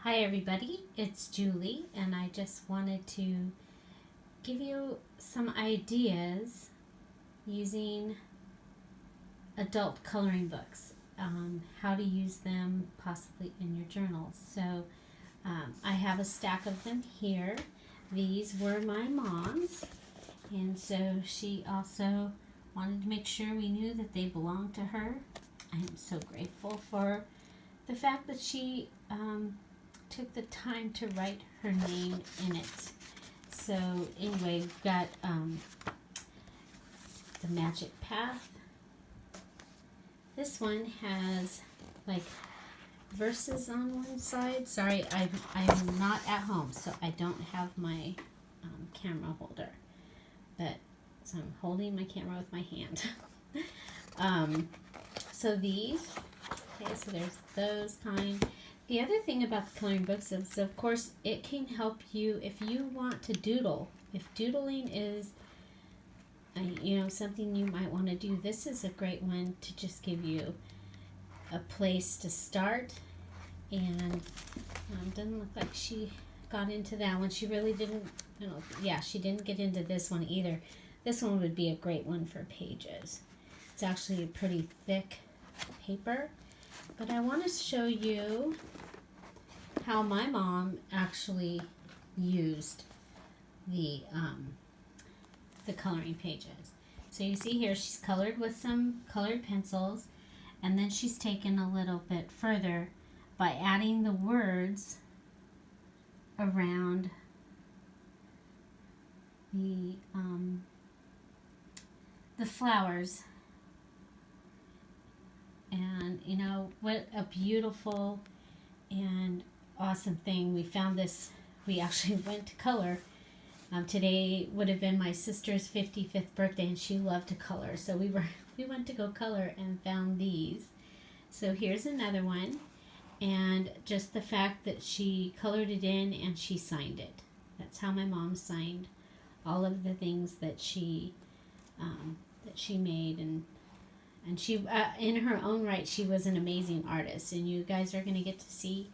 Hi everybody, it's Julie, and I just wanted to give you some ideas using adult coloring books, how to use them possibly in your journals. So I have a stack of them here. These were my mom's, and so she also wanted to make sure we knew that they belonged to her. I am so grateful for the fact that she took the time to write her name in it. So anyway, we've got the Magic Path. This one has like verses on one side. Sorry, I'm not at home, so I don't have my camera holder. But so I'm holding my camera with my hand. So these, okay, so there's those kind. The other thing about the coloring books is, of course, it can help you if you want to doodle. If doodling is, something you might want to do, this is a great one to just give you a place to start. And doesn't look like she got into that one. She really didn't, she didn't get into this one either. This one would be a great one for pages. It's actually a pretty thick paper. But I want to show you how my mom actually used the coloring pages. So you see here she's colored with some colored pencils, and then she's taken a little bit further by adding the words around the flowers. And what a beautiful and awesome thing. We found this, we actually went to color. Today would have been my sister's 55th birthday, and she loved to color. So we went to go color and found these. So here's another one, and just the fact that she colored it in and she signed it. That's how my mom signed all of the things that she made, and she, in her own right, she was an amazing artist, and you guys are going to get to see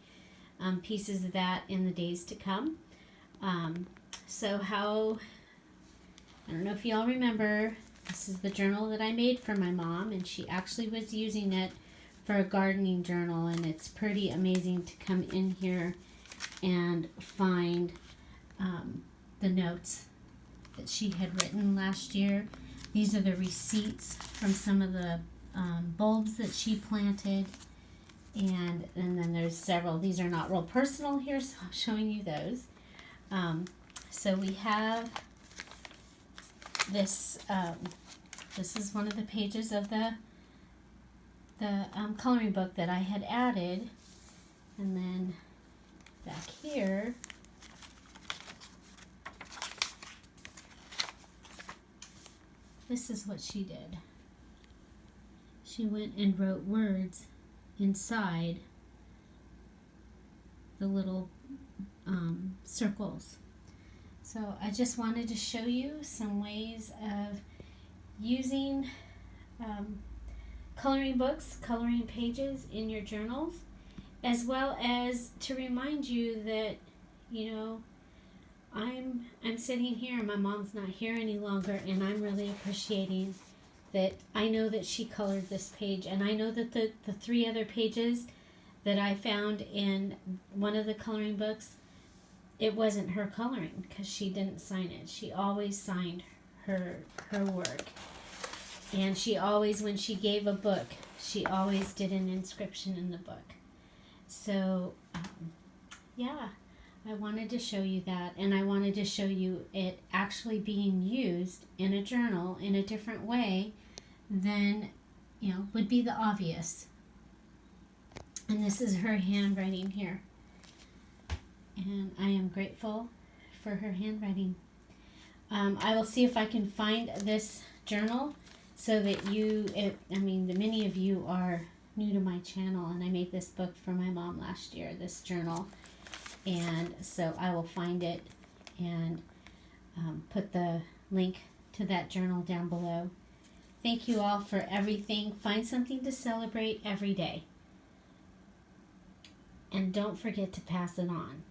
pieces of that in the days to come. I don't know if y'all remember, this is the journal that I made for my mom, and she actually was using it for a gardening journal, and it's pretty amazing to come in here and find the notes that she had written last year. These are the receipts from some of the bulbs that she planted. And then there's several. These are not real personal here, so I'm showing you those. So we have this. This is one of the pages of the coloring book that I had added. And then back here, this is what she did. She went and wrote words inside the little circles. So I just wanted to show you some ways of using coloring books, coloring pages in your journals, as well as to remind you that, I'm sitting here, my mom's not here any longer, and I'm really appreciating that. I know that she colored this page, and I know that the three other pages that I found in one of the coloring books, it wasn't her coloring because she didn't sign it. She always signed her work, and she always, when she gave a book, she always did an inscription in the book. So I wanted to show you that, and I wanted to show you it actually being used in a journal in a different way than, would be the obvious. And this is her handwriting here. And I am grateful for her handwriting. I will see if I can find this journal so that many of you are new to my channel, and I made this book for my mom last year, this journal. And so I will find it and put the link to that journal down below. Thank you all for everything. Find something to celebrate every day. and don't forget to pass it on.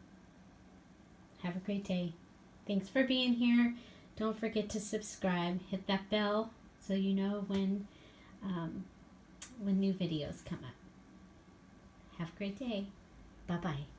Have a great day. Thanks for being here. Don't forget to subscribe. Hit that bell so you know when new videos come up. Have a great day. Bye-bye.